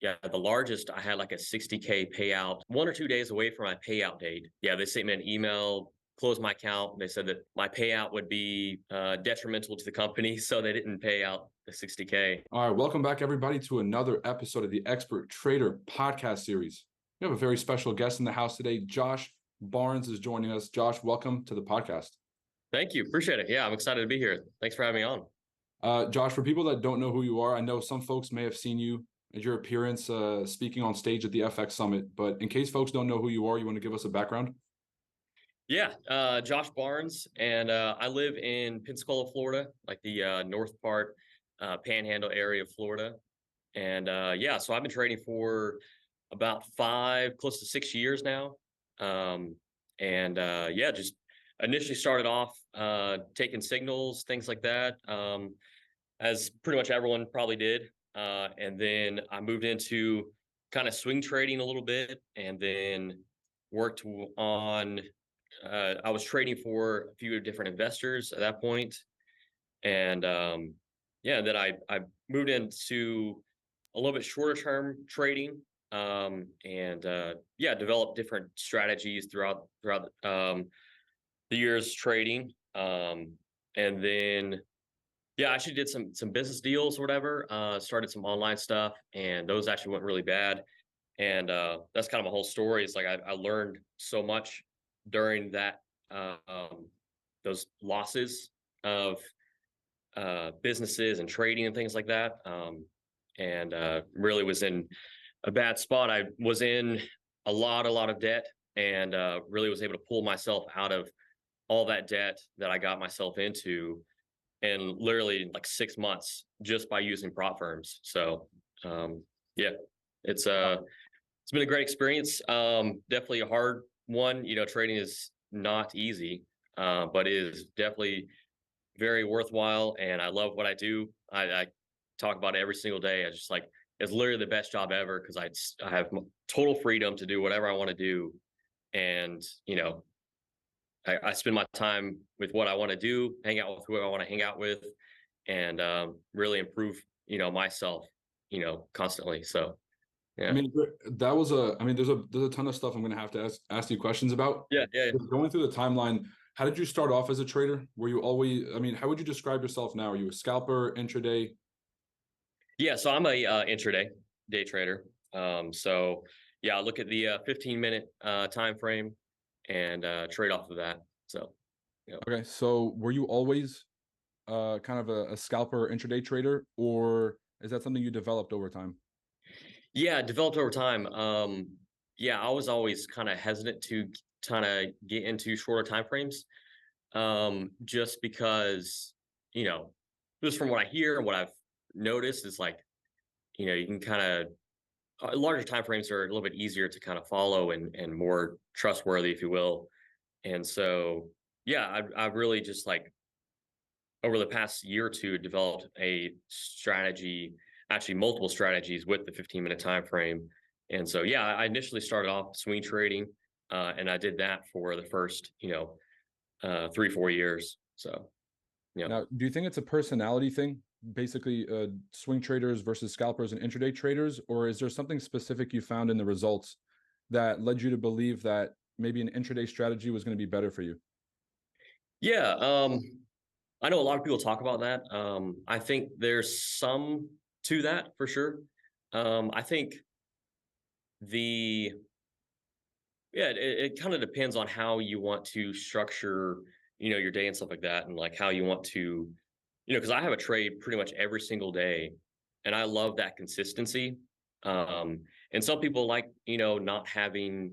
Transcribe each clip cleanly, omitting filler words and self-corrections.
Yeah, the largest I had like a 60K payout 1 or 2 days away from my payout date. Yeah, they sent me an email, closed my account. They said that my payout would be detrimental to the company, so they didn't pay out the 60K. All right, welcome back, everybody, to another episode of the Expert Trader podcast series. We have a very special guest in the house today. Josh Barnes is joining us. Josh, welcome to the podcast. Thank you. Appreciate it. Yeah, I'm excited to be here. Thanks for having me on. Josh, for people that don't know who you are, I know some folks may have seen you at your appearance speaking on stage at the FX Summit, but in case folks don't know who you are, you want to give us a background? Yeah, Josh Barnes, and I live in Pensacola, Florida, like the north part, Panhandle area of Florida. And yeah, so I've been trading for about 5, close to 6 years now. And yeah, just initially started off taking signals, things like that, as pretty much everyone probably did. And then I moved into kind of swing trading a little bit, and then worked on. I was trading for a few different investors at that point, and yeah, then I moved into a little bit shorter term trading, and yeah, developed different strategies throughout the years trading, and then yeah, I actually did some business deals or whatever. Started some online stuff, and those actually went really bad. And that's kind of my whole story. It's like I learned so much during that those losses of businesses and trading and things like that. And really was in a bad spot. I was in a lot of debt, and really was able to pull myself out of all that debt that I got myself into, and literally in like 6 months, just by using prop firms. So yeah, it's been a great experience. Definitely a hard one. Trading is not easy, but it is definitely very worthwhile, and I love what I do. I talk about it every single day. I just like it's literally the best job ever, because I have total freedom to do whatever I want to do, and I spend my time with what I want to do, hang out with who I want to hang out with, and really improve myself constantly. So I yeah. mean, there's a ton of stuff I'm going to have to ask you questions about. Yeah. Going through the timeline, how did you start off as a trader? Were you always, how would you describe yourself now? Are you a scalper, intraday? Yeah, so I'm a intraday day trader. So yeah, I look at the 15-minute time frame, and trade off of that. So yeah. Okay, so were you always kind of a scalper or intraday trader, or is that something you developed over time? Yeah, developed over time. Yeah, I was always kind of hesitant to kind of get into shorter time frames, just because just from what I hear and what I've noticed is like you can kind of larger time frames are a little bit easier to kind of follow, and more trustworthy, if you will. And so yeah, I've really just like over the past year or two developed a strategy, actually multiple strategies with the 15-minute time frame. And so yeah, I initially started off swing trading, and I did that for the first 3-4 years. So yeah. Now, do you think it's a personality thing, basically swing traders versus scalpers and intraday traders, or is there something specific you found in the results that led you to believe that maybe an intraday strategy was going to be better for you? Yeah, I know a lot of people talk about that. I think there's some to that for sure. I think the yeah, it kind of depends on how you want to structure, your day and stuff like that, and like how you want to, because I have a trade pretty much every single day, and I love that consistency. And some people like, not having,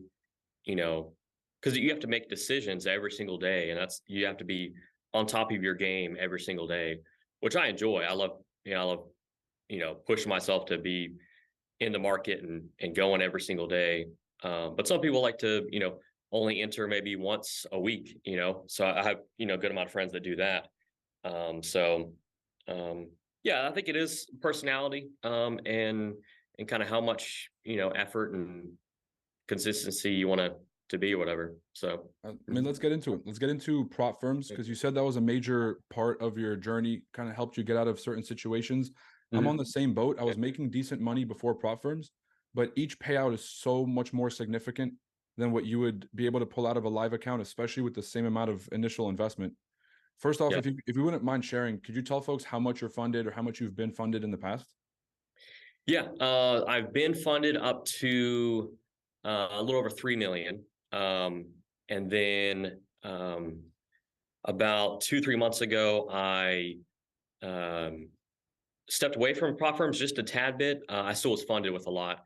because you have to make decisions every single day, and you have to be on top of your game every single day, which I enjoy. I love, pushing myself to be in the market and going every single day. But some people like to, only enter maybe once a week, so I have, a good amount of friends that do that. So yeah, I think it is personality, and kind of how much, effort and consistency you want to be or whatever. So I mean, let's get into it. Let's get into prop firms, because you said that was a major part of your journey, kind of helped you get out of certain situations. I'm on Mhm. the same boat. I was making decent money before prop firms, but each payout is so much more significant than what you would be able to pull out of a live account, especially with the same amount of initial investment. First off, Yeah. if you wouldn't mind sharing, could you tell folks how much you're funded or how much you've been funded in the past? Yeah. I've been funded up to a little over 3 million. And then about 2, 3 months ago, I um, stepped away from prop firms just a tad bit. I still was funded with a lot.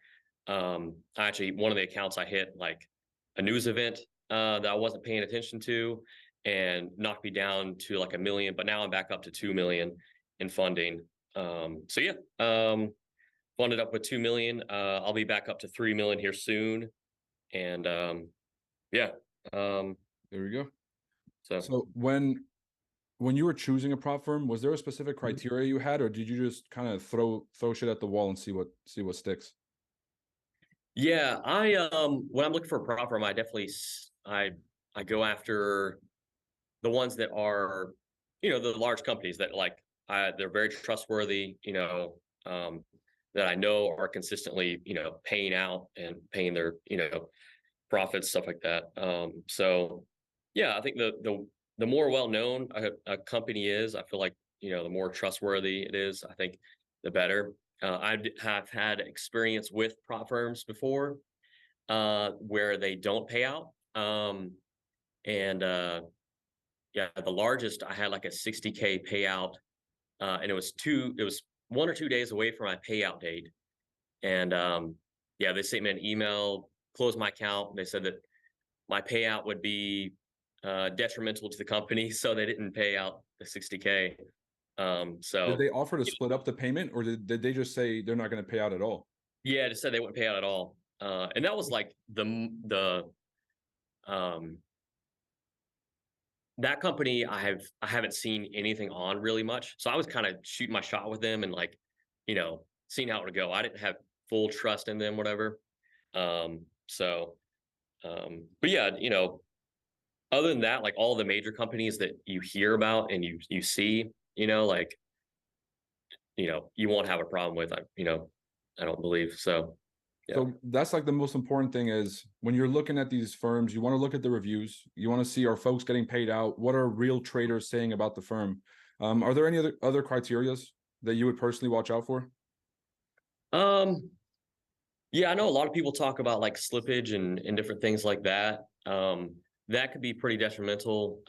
Actually, one of the accounts I hit like a news event that I wasn't paying attention to, and knocked me down to like 1 million. But now I'm back up to 2 million in funding. So yeah, funded up with 2 million. I'll be back up to 3 million here soon, and yeah. Um, There we go. so. So when you were choosing a prop firm, was there a specific Mhm. criteria you had, or did you just kind of throw shit at the wall and see what sticks? Yeah, I when I'm looking for a prop firm, I definitely I go after the ones that are, the large companies that like they're very trustworthy, that I know are consistently, paying out and paying their, profits, stuff like that. So yeah, I think the more well known a company is, I feel like, the more trustworthy it is, I think the better. Have had experience with prop firms before, where they don't pay out. And Yeah, the largest I had like a 60K payout, and it was 1 or 2 days away from my payout date. And yeah, they sent me an email, closed my account. They said that my payout would be detrimental to the company, so they didn't pay out the 60K. Did So they offer to split up the payment, or did they just say they're not going to pay out at all? yeah, they said they wouldn't pay out at all. And that was like um that company I haven't seen anything on really much. So I was kind of shooting my shot with them and like, seeing how it would go. I didn't have full trust in them, whatever. So but yeah, other than that, like all the major companies that you hear about and you see, like, you won't have a problem with. I don't believe so. Yeah. So that's like the most important thing is when you're looking at these firms, you want to look at the reviews. You want to see, are folks getting paid out? What are real traders saying about the firm? Are there any other criterias that you would personally watch out for? Um, yeah, I know a lot of people talk about like slippage and different things like that. That could be pretty detrimental,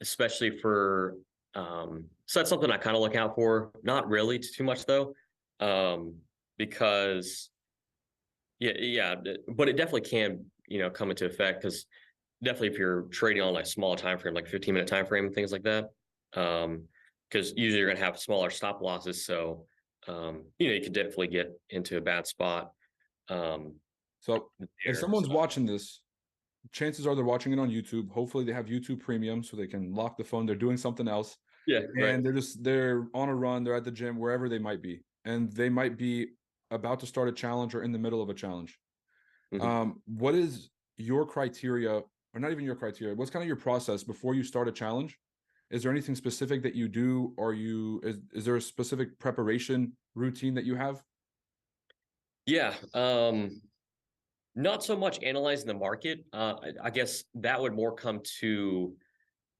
especially for so that's something I kind of look out for. Not really too much though, because but it definitely can, come into effect because definitely if you're trading on like smaller time frame, like 15-minute time frame and things like that, because usually you're gonna have smaller stop losses. So you could definitely get into a bad spot. Um, So if there. someone's So watching this, chances are they're watching it on YouTube. Hopefully they have YouTube Premium so they can lock the phone. They're doing something else, yeah, right. and they're on a run. They're at the gym, wherever they might be, and they might be about to start a challenge or in the middle of a challenge. Mhm. What is your criteria, or not even your criteria? What's kind of your process before you start a challenge? Is there anything specific that you do, or is there a specific preparation routine that you have? Yeah. Not so much analyzing the market. I guess that would more come to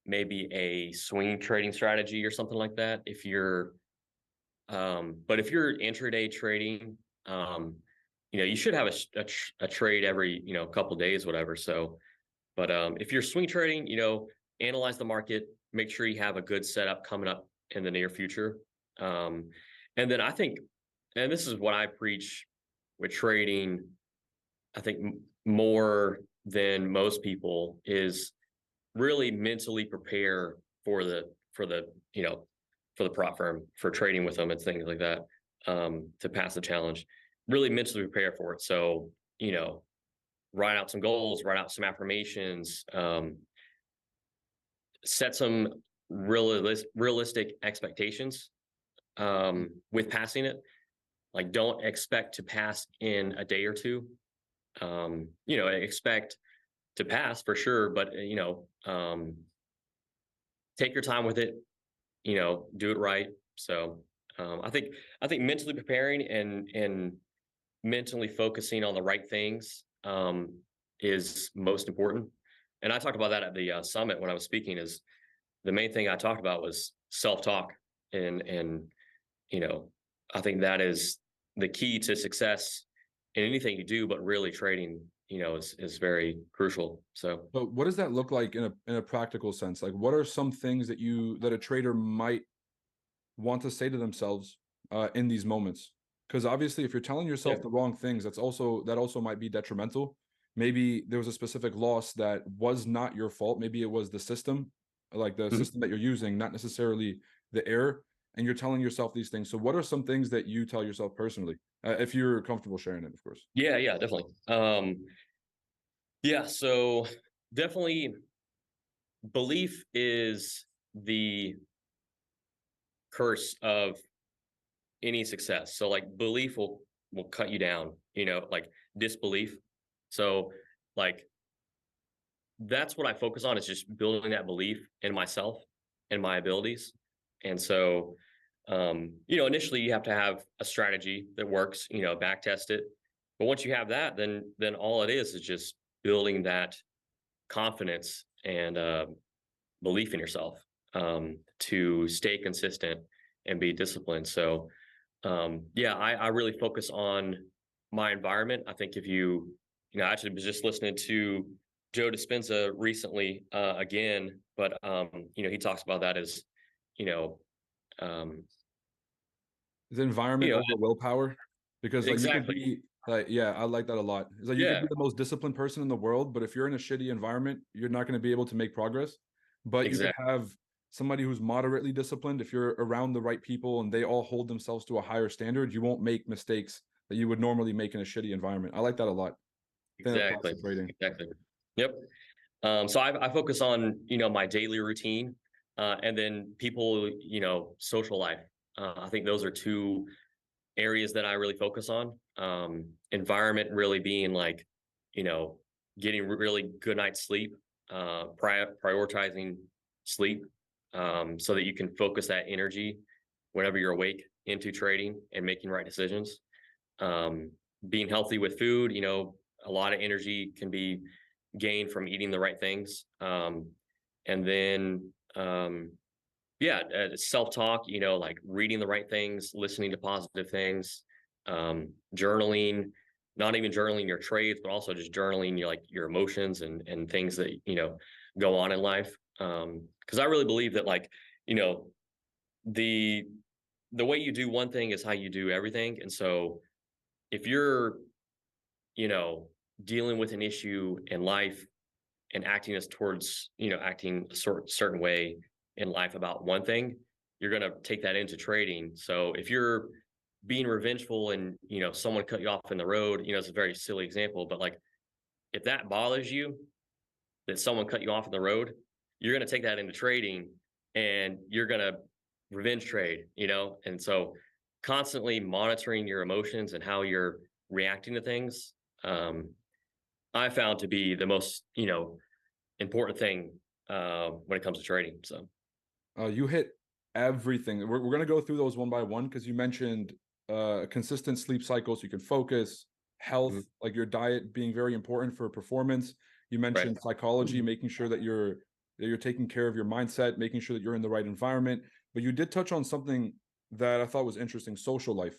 maybe a swing trading strategy or something like that. But if you're intraday trading, you should have a trade every, couple days, whatever. So, but if you're swing trading, analyze the market, make sure you have a good setup coming up in the near future. Um, and then I think, and this is what I preach with trading, I think more than most people is really mentally prepare for the for the prop firm for trading with them and things like that, to pass the challenge. Really mentally prepare for it. So write out some goals, write out some affirmations, set some realistic expectations with passing it. Like don't expect to pass in a day or two. Expect to pass for sure, but take your time with it, do it right. So I think mentally preparing and mentally focusing on the right things is most important. And I talked about that at the summit when I was speaking. Is the main thing I talked about was self talk, and you know, I think that is the key to success in anything you do, but really trading, is very crucial. So But what does that look like in a practical sense? Like, what are some things that a trader might want to say to themselves in these moments? Because obviously, if you're telling yeah. yourself the wrong things, that also might be detrimental. Maybe there was a specific loss that was not your fault. Maybe it was the system, like the Mhm. system that you're using, not necessarily the error. And you're telling yourself these things. So, what are some things that you tell yourself personally, if you're comfortable sharing it, of course? Yeah, yeah, definitely. Yeah, so definitely belief is the curse of any success. So like belief will cut you down, like disbelief. So like that's what I focus on, is just building that belief in myself and my abilities. And so initially you have to have a strategy that works, back test it. But once you have that, then all it is just building that confidence and belief in yourself, to stay consistent and be disciplined. So yeah, I really focus on my environment. I think if I actually was just listening to Joe Dispenza recently again, but he talks about that as, you know, um, Is environment you know, over willpower? Because like you could exactly. be like, yeah, I like that a lot. It's like you could Yeah, be the most disciplined person in the world, but if you're in a shitty environment, you're not going to be able to make progress. But you could exactly. have somebody who's moderately disciplined. If you're around the right people and they all hold themselves to a higher standard, you won't make mistakes that you would normally make in a shitty environment. I like that a lot. I think that applies Exactly. to trading. Exactly. Yep. So I focus on, my daily routine, and then people, social life. I think those are two areas that I really focus on. Environment really being like, you know, getting really good night's sleep, prioritizing sleep, so that you can focus that energy whenever you're awake into trading and making right decisions. Um, Being healthy with food, a lot of energy can be gained from eating the right things. And then, yeah, self-talk, like reading the right things, listening to positive things, journaling, not even journaling your trades, but also just journaling your emotions and things that, go on in life. Because I really believe that, like, you know, the the way you do one thing is how you do everything. And so if you're, you know, dealing with an issue in life and acting as towards, acting a certain way in life about one thing, you're going to take that into trading. So if you're being revengeful and, someone cut you off in the road, it's a very silly example, but like if that bothers you, that someone cut you off in the road, you're going to take that into trading and you're going to revenge trade, And so constantly monitoring your emotions and how you're reacting to things, um, I found to be the most, important thing when it comes to trading. So You hit everything. We're going to go through those one by one because you mentioned consistent sleep cycles. So you can focus, health, mhm, like your diet being very important for performance. You right. mentioned psychology, making sure that you're taking care of your mindset, making sure that you're in the right environment. But you did touch on something that I thought was interesting: social life.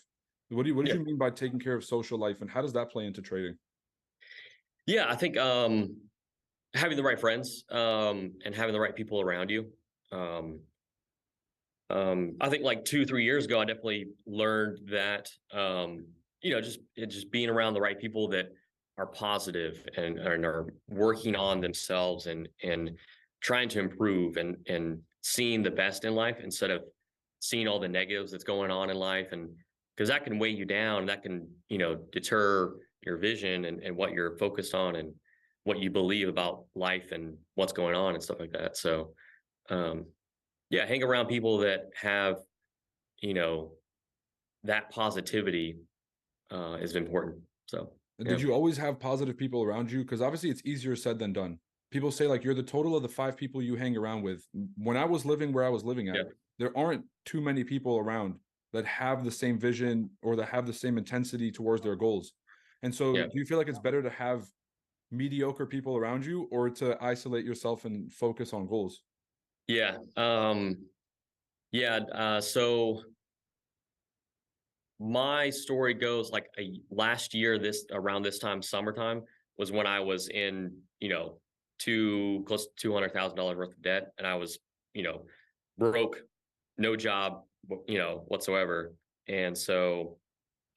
What did Yeah. you mean by taking care of social life, and how does that play into trading? Yeah. I think having the right friends, and having the right people around you. Um, I think like 2, 3 years ago, I definitely learned that, just being around the right people that are positive and are working on themselves and trying to improve and seeing the best in life instead of seeing all the negatives that's going on in life. And because that can weigh you down, that can, deter your vision and what you're focused on and what you believe about life and what's going on and stuff like that. So, um, yeah, hang around people that have, you know, that positivity, is important. So, yeah. Did you always have positive people around you? Because obviously it's easier said than done. People say like you're the total of the 5 people you hang around with. When I was living where I was living Yeah. at, there aren't too many people around that have the same vision or that have the same intensity towards their goals. And so Yeah. do you feel like it's better to have mediocre people around you or to isolate yourself and focus on goals? Yeah. Yeah. So my story goes like last year, this around this time, summertime, was when I was in, close to $200,000 worth of debt. And I was, you know, broke, no job, whatsoever. And so,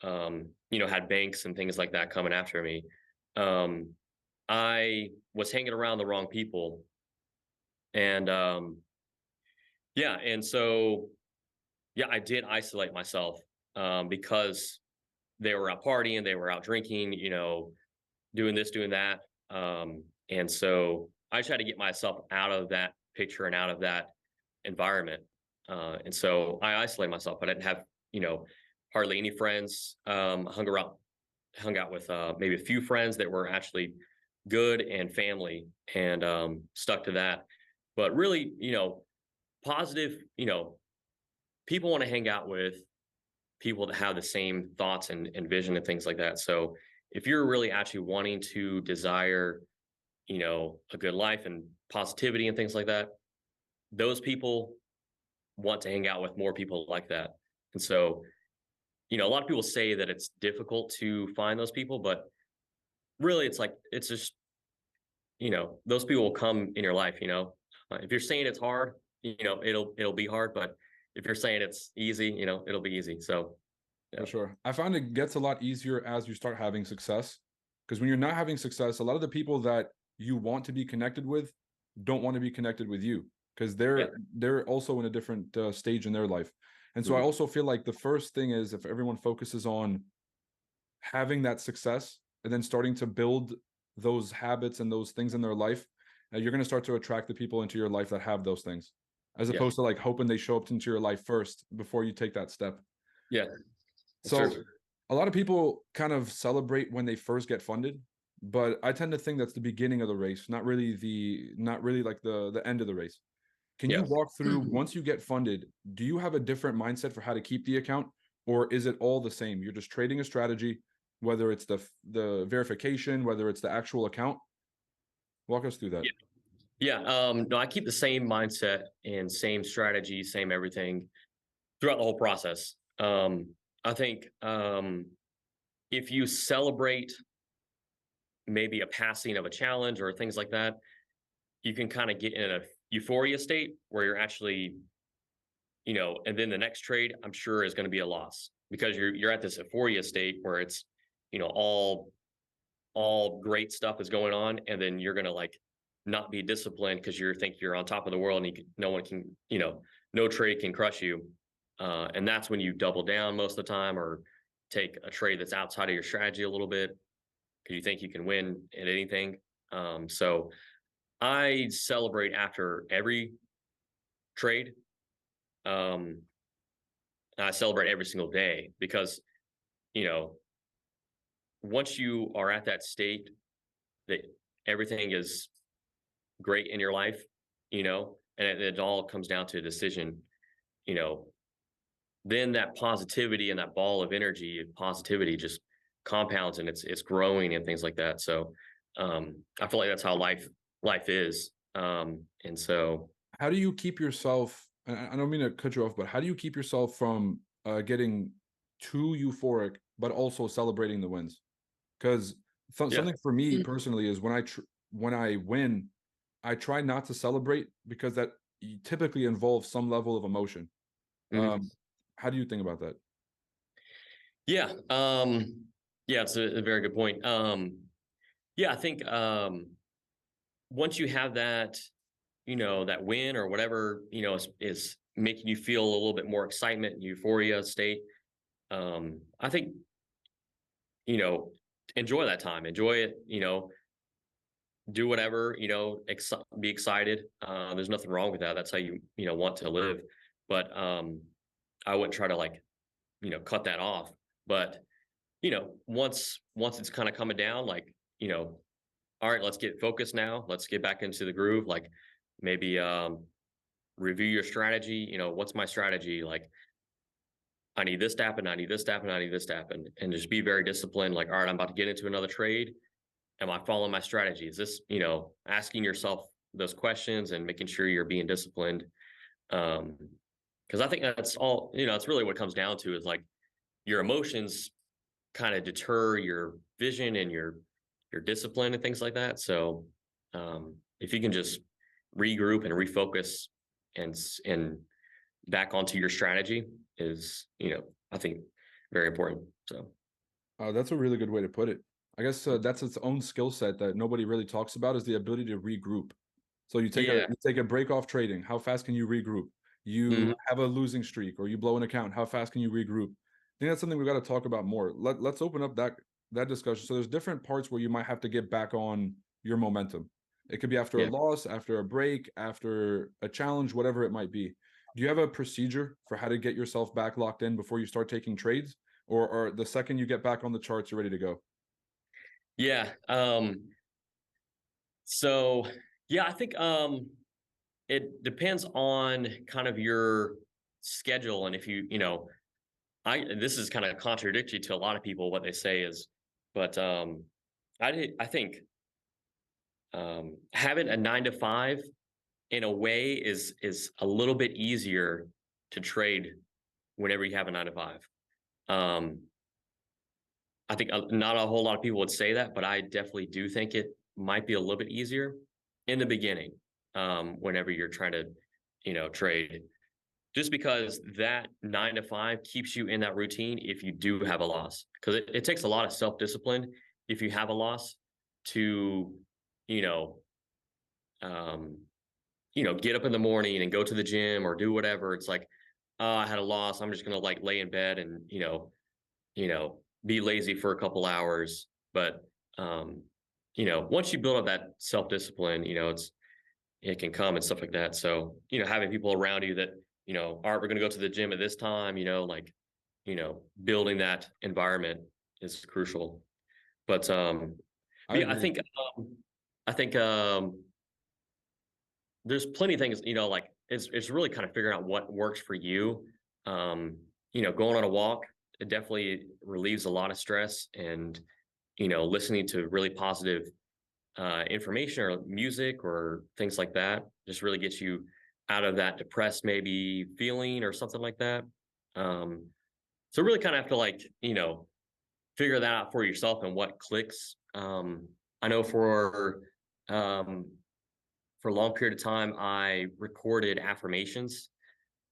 had banks and things like that coming after me. Um, I was hanging around the wrong people. And yeah. And so, yeah, I did isolate myself because they were out partying, they were out drinking, doing this, doing that. And so I tried to get myself out of that picture and out of that environment. And so I isolated myself. I didn't have, hardly any friends. Hung out with maybe a few friends that were actually good and family, and stuck to that. But really, positive, people want to hang out with people that have the same thoughts and vision and things like that. So if you're really actually wanting to desire, a good life and positivity and things like that, those people want to hang out with more people like that. And so, a lot of people say that it's difficult to find those people, but really it's like, it's just, those people will come in your life, if you're saying it's hard, it'll be hard, but if you're saying it's easy, it'll be easy. So, yeah. For sure. I found it gets a lot easier as you start having success. Because when you're not having success, a lot of the people that you want to be connected with don't want to be connected with you because Yeah. they're also in a different stage in their life. And so I Mhm. also feel like the first thing is if everyone focuses on having that success and then starting to build those habits and those things in their life, you're going to start to attract the people into your life that have those things, as Yeah. opposed to like hoping they show up into your life first before you take that step. Yeah. That's So true. a lot of people kind of celebrate when they first get funded, but I tend to think that's the beginning of the race, not really like the end of the race. Can you Yeah. walk through once you get funded, do you have a different mindset for how to keep the account or is it all the same? You're just trading a strategy, whether it's the verification, whether it's the actual account. Walk us through that. Yeah. Yeah. No, I keep the same mindset and same strategy, same everything throughout the whole process. I think if you celebrate maybe a passing of a challenge or things like that, you can kind of get in a euphoria state where you're actually, and then the next trade, I'm sure, is going to be a loss because you're at this euphoria state where it's, all great stuff is going on, and then you're gonna like not be disciplined because you think you're on top of the world and no one can, no trade can crush you. And that's when you double down most of the time or take a trade that's outside of your strategy a little bit because you think you can win at anything. So I celebrate after every trade. Um, I celebrate every single day because, you know, once you are at that state that everything is great in your life, and it all comes down to a decision, you know, then that positivity and that ball of energy and positivity just compounds and it's growing and things like that. So I feel like that's how life is. And so How do you keep yourself, and I don't mean to cut you off, but how do you keep yourself from getting too euphoric, but also celebrating the wins? Because yeah. something for me personally is when I win, I try not to celebrate because that typically involves some level of emotion. Mhm. How do you think about that? Yeah. Yeah, it's a very good point. Yeah, I think once you have that, that win or whatever, is making you feel a little bit more excitement and euphoria state. I think, you know, enjoy that time, enjoy it, do whatever, be excited. There's nothing wrong with that. That's how you want to live. But I wouldn't try to like, cut that off. But, once it's kind of coming down, like, all right, let's get focused now. Let's get back into the groove. Like maybe review your strategy. What's my strategy? Like I need this to happen, I need this to happen, I need this to happen, and just be very disciplined. Like, all right, I'm about to get into another trade. Am I following my strategy? Is this, asking yourself those questions and making sure you're being disciplined? Um, because I think that's all, it's really what it comes down to is like your emotions kind of deter your vision and your discipline and things like that. So if you can just regroup and refocus and back onto your strategy is, I think very important. So That's a really good way to put it. I guess that's its own skill set that nobody really talks about is the ability to regroup. So yeah. you take a break off trading. How fast can you regroup? You Mhm. have a losing streak or you blow an account. How fast can you regroup? I think that's something we've got to talk about more. Let's open up that discussion. So there's different parts where you might have to get back on your momentum. It could be after a Yeah. loss, after a break, after a challenge, whatever it might be. Do you have a procedure for how to get yourself back locked in before you start taking trades? Or the second you get back on the charts, you're ready to go? Yeah. So yeah, I think it depends on kind of your schedule. And if this is kind of contradictory to a lot of people, what they say is, but I think having a 9 to 5 in a way is a little bit easier to trade whenever you have a 9 to 5. Um, I think not a whole lot of people would say that, but I definitely do think it might be a little bit easier in the beginning, whenever you're trying to, trade. Just because that 9 to 5 keeps you in that routine if you do have a loss. Because it takes a lot of self-discipline if you have a loss to, you know, um, get up in the morning and go to the gym or do whatever. It's like, oh, I had a loss. I'm just gonna like lay in bed and, be lazy for a couple hours. But once you build up that self-discipline, it can come and stuff like that. So, having people around you that, all right, we're gonna go to the gym at this time, building that environment is crucial. But I yeah, agree. I think there's plenty of things, like it's really kind of figuring out what works for you. Um, going on a walk, it definitely relieves a lot of stress and listening to really positive information or music or things like that just really gets you out of that depressed maybe feeling or something like that. Um, so really kind of have to like, figure that out for yourself and what clicks. I know um, for a long period of time, I recorded affirmations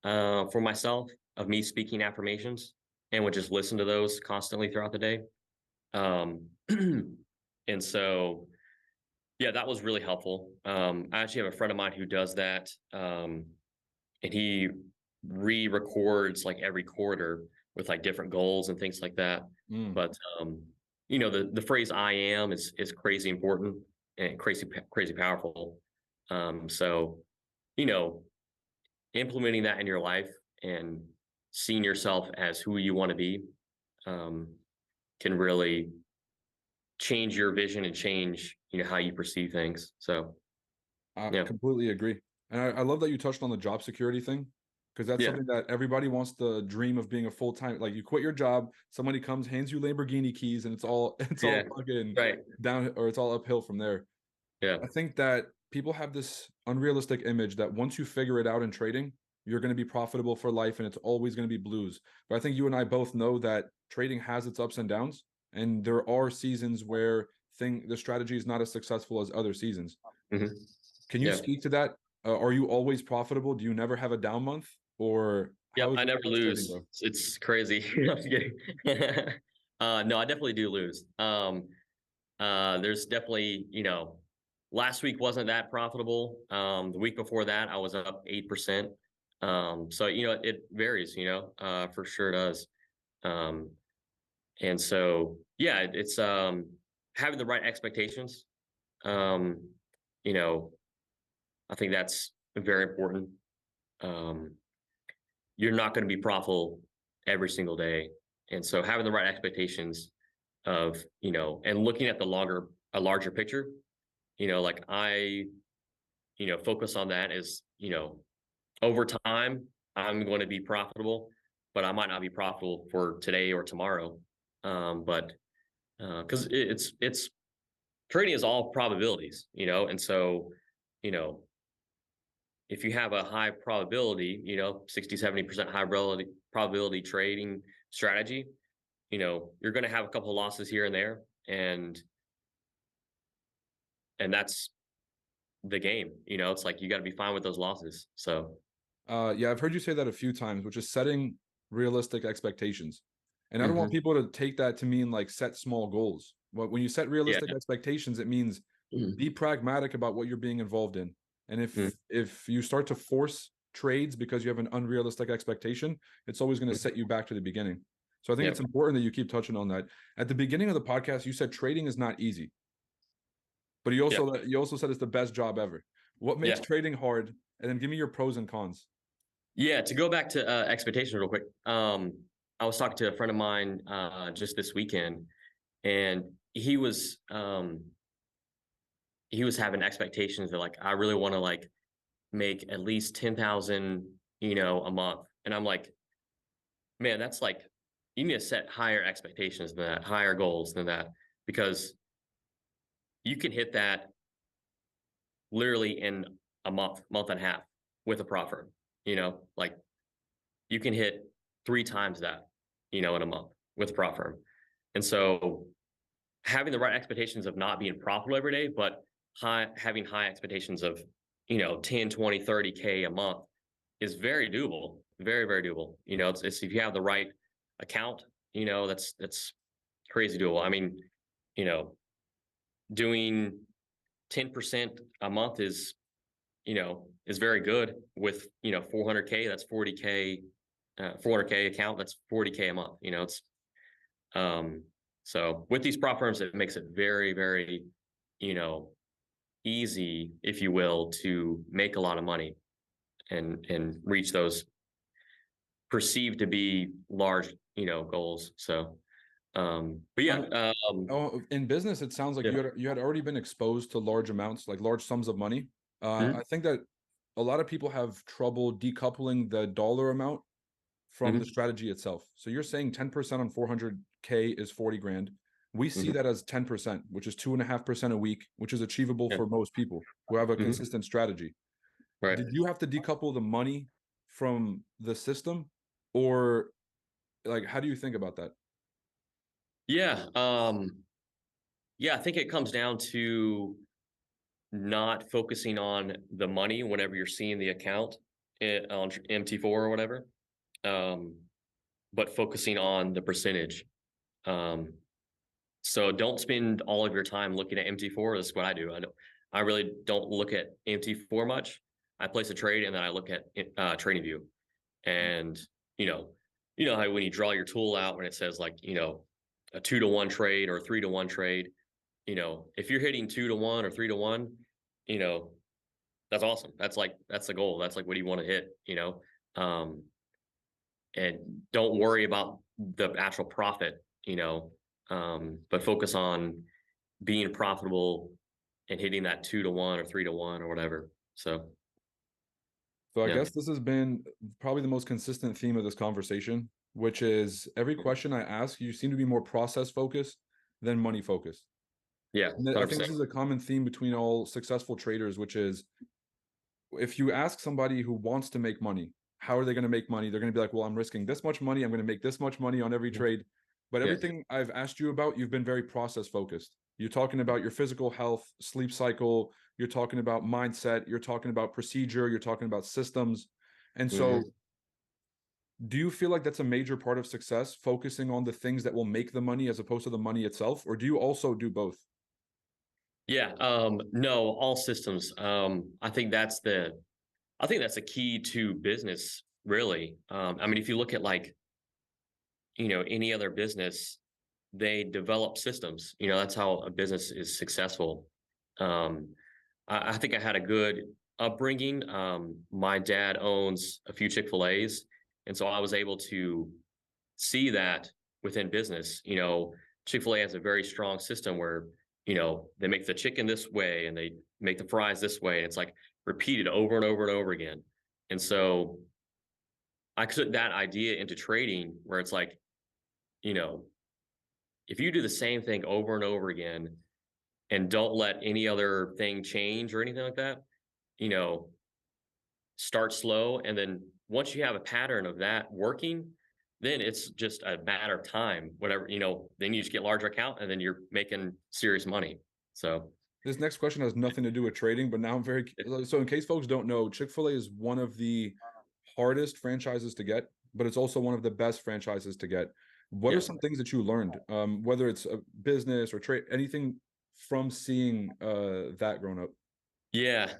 for myself of me speaking affirmations and would just listen to those constantly throughout the day. Um, and so yeah, that was really helpful. I actually have a friend of mine who does that, and he re-records like every quarter with like different goals and things like that. Mm. But the phrase "I am" is crazy important and crazy powerful. So you know, implementing that in your life and seeing yourself as who you want to be um, can really change your vision and change how you perceive things. So I yeah. completely agree. And I love that you touched on the job security thing because that's Yeah. something that everybody wants to dream of being a full-time, like you quit your job, somebody comes, hands you Lamborghini keys, and it's all it's Yeah. all fucking Right. down or it's all uphill from there. Yeah. I think that people have this unrealistic image that once you figure it out in trading, you're going to be profitable for life and it's always going to be blues. But I think you and I both know that trading has its ups and downs, and there are seasons where the strategy is not as successful as other seasons. Mhm. Can you Yeah. speak to that? Are you always profitable? Do you never have a down month, or Yep. how I never does trading lose. go? It's crazy. I'm just kidding. No, I definitely do lose. There's definitely, last week wasn't that profitable. The week before that, I was up 8%. So, it varies, for sure it does. Um, and so, yeah, it's having the right expectations. Um, you know, I think that's very important. Um, you're not going to be profitable every single day. And so having the right expectations of, and looking at a larger picture, like I, focus on that as, over time, I'm going to be profitable. but I might not be profitable for today or tomorrow. But because it's trading is all probabilities, and so you know if you have a high probability, 60-70% high probability trading strategy, you're going to have a couple of losses here and there, and that's the game. It's like you got to be fine with those losses. So Yeah, I've heard you say that a few times, which is setting realistic expectations. And I don't want mhm. people to take that to mean like set small goals. But when you set Yeah. realistic expectations, it means Mhm. be pragmatic about what you're being involved in. And Mhm. if you start to force trades because you have an unrealistic expectation, it's always going to Mhm. set you back to the beginning. So I think it's Yep. important that you keep touching on that. At the beginning of the podcast, you said trading is not easy, but Yep. you also said it's the best job ever. What makes Yeah. trading hard? And then give me your pros and cons. Yeah. To go back to expectations real quick. I was talking to a friend of mine just this weekend, and he was having expectations that, like, I really want to, like, make at least 10,000, a month. And I'm like, man, that's like, you need to set higher expectations than that, higher goals than that, because you can hit that literally in a month and a half with a prop firm. Like, you can hit three times that, in a month with a prop firm. And so having the right expectations of not being profitable every day, but having high expectations of, 10, 20, 30K a month is very doable. Very, very doable. It's if you have the right account, that's crazy doable. I mean, you know, doing 10% a month is very good with, 400K, that's 40K, 400K account, that's 40K a month. It's um so with these prop firms, it makes it very, very, you know, easy, if you will, to make a lot of money and reach those perceived to be large, goals. So, but Uh, yeah, in business, it sounds like yeah, you had already been exposed to large amounts, like large sums of money. I mhm, think that a lot of people have trouble decoupling the dollar amount from the mhm, strategy itself. So you're saying 10% on 400K is 40 grand. We see mhm, that as 10%, which is 2.5% a week, which is achievable yeah, for most people who have a mhm, consistent strategy. right, Did you have to decouple the money from the system, or like how do you think about that? yeah, yeah. I think it comes down to not focusing on the money whenever you're seeing the account on MT4 or whatever, um, but focusing on the percentage. Um, So don't spend all of your time looking at MT4. That's what I do. I really don't look at MT4 much. I place a trade and then I look at trading view. And you know, how when you draw your tool out when it says, like, a 2-to-1 trade or a 3-to-1 trade, if you're hitting 2-to-1 or 3-to-1, you know, that's awesome. That's the goal. That's like what you want to hit, Um, and don't worry about the actual profit, but focus on being profitable and hitting that 2-to-1 or 3-to-1 or whatever. So So I yeah. guess this has been probably the most consistent theme of this conversation, which is every question I ask, you seem to be more process focused than money focused. Yeah, And I think 100%. this is a common theme between all successful traders, which is if you ask somebody who wants to make money, how are they going to make money? They're going to be like, well, I'm risking this much money. I'm going to make this much money on every Mhm. trade. But Yeah. everything I've asked you about, you've been very process focused. You're talking about your physical health, sleep cycle. You're talking about mindset. You're talking about procedure. You're talking about systems. And so, Mhm. do you feel like that's a major part of success, focusing on the things that will make the money as opposed to the money itself? Or do you also do both? Yeah, no, all systems. I think that's the key to business, really. I mean, if you look at, like, any other business, they develop systems. That's how a business is successful. Um, I think I had a good upbringing. My dad owns a few Chick-fil-A's, and so I was able to see that within business. Chick-fil-A has a very strong system where, they make the chicken this way and they make the fries this way. And it's like repeated over and over and over again. And so I took that idea into trading where it's like, you know, if you do the same thing over and over again and don't let any other thing change or anything like that, you know, start slow. And then once you have a pattern of that working, then it's just a matter of time, whatever, then you just get larger account and then you're making serious money. So This next question has nothing to do with trading, but now I'm very so in case folks don't know, Chick-fil-A is one of the hardest franchises to get, but it's also one of the best franchises to get. What are yeah. some things that you learned, whether it's a business or trade, anything from seeing that growing up? Yeah.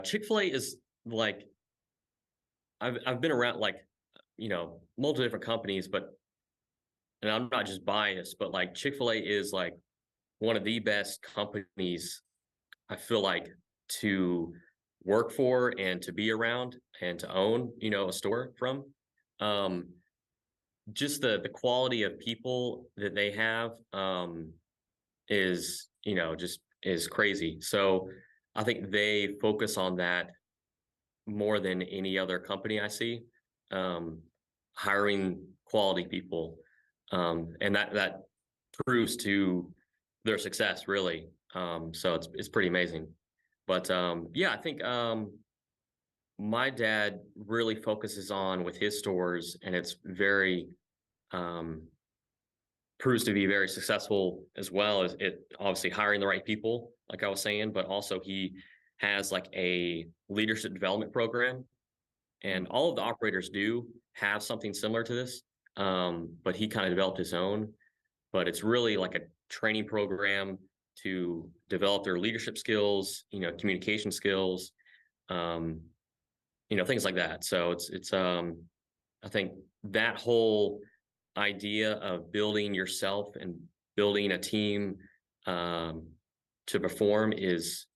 Chick-fil-A is like I've been around like, multiple different companies, but and I'm not just biased, but like Chick-fil-A is like one of the best companies I feel like to work for and to be around and to own, a store from. Um, just the quality of people that they have is, just is crazy. So I think they focus on that more than any other company I see. Um, hiring quality people. And that proves to their success really. So it's pretty amazing. But yeah, I think my dad really focuses on with his stores, and it's very um, proves to be very successful as well as it obviously hiring the right people, like I was saying, but also he has like a leadership development program, and all of the operators do have something similar to this. But he kind of developed his own, but it's really like a training program to develop their leadership skills, communication skills, um, things like that. So it's I think that whole idea of building yourself and building a team um, to perform is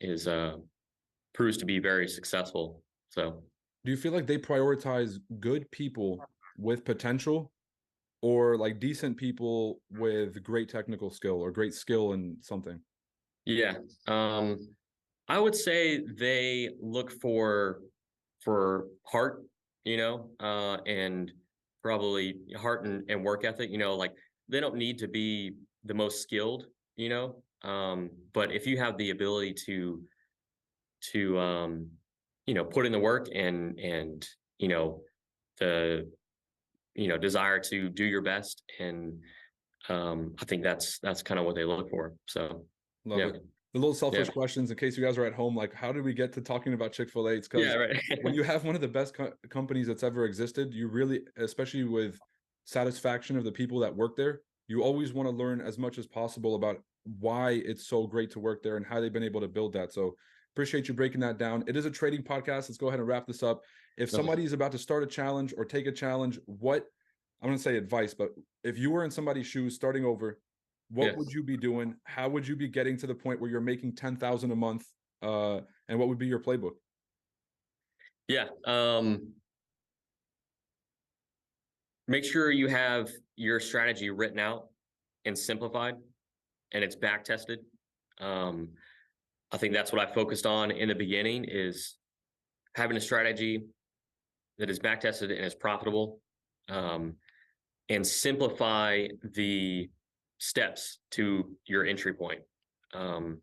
proves to be very successful. So Do you feel like they prioritize good people with potential, or like decent people with great technical skill or great skill in something? yeah, I would say they look for heart, and probably heart and work ethic. Like they don't need to be the most skilled, but if you have the ability to put in the work and the desire to do your best, and I think that's kind of what they look for. So Love yeah, it. The little yeah, selfish questions in case you guys are at home, like how did we get to talking about Chick-fil-A? It's yeah, because right. when you have one of the best companies that's ever existed, you really, especially with satisfaction of the people that work there, you always want to learn as much as possible about why it's so great to work there and how they've been able to build that. So appreciate you breaking that down. It is a trading podcast. Let's go ahead and wrap this up. If Okay, somebody is about to start a challenge or take a challenge, what I'm going to say advice, but if you were in somebody's shoes starting over, yeah, what would you be doing? How would you be getting to the point where you're making 10,000 a month? And what would be your playbook? yeah. Make sure you have your strategy written out and simplified, and it's back tested. Um, I think that's what I focused on in the beginning is having a strategy that is back tested and is profitable, um, and simplify the steps to your entry point. Um,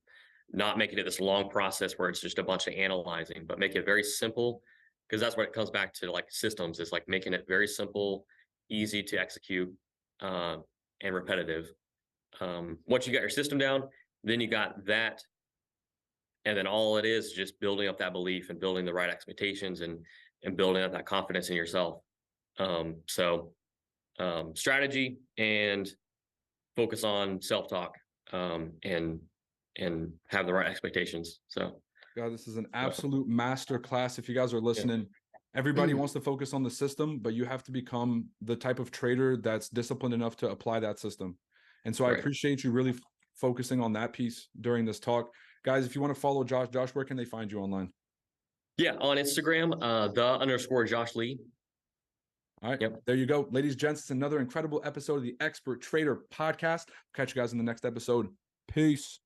Not making it this long process where it's just a bunch of analyzing, but make it very simple, because that's what it comes back to, like systems is like making it very simple, easy to execute, uh, and repetitive. Once you got your system down, then you got that, and then all it is just building up that belief and building the right expectations and building up that confidence in yourself. Strategy and focus on self-talk, and have the right expectations. So God, this is an uh, absolute master class. If you guys are yeah. listening, everybody wants to focus on the system, but you have to become the type of trader that's disciplined enough to apply that system. And so I Right. appreciate you really focusing on that piece during this talk. Guys, if you want to follow Josh, where can they find you online? Yeah, on Instagram, _Josh Lee. All right. Yep. There you go. Ladies, gents, it's another incredible episode of the Expert Trader Podcast. Catch you guys in the next episode. Peace.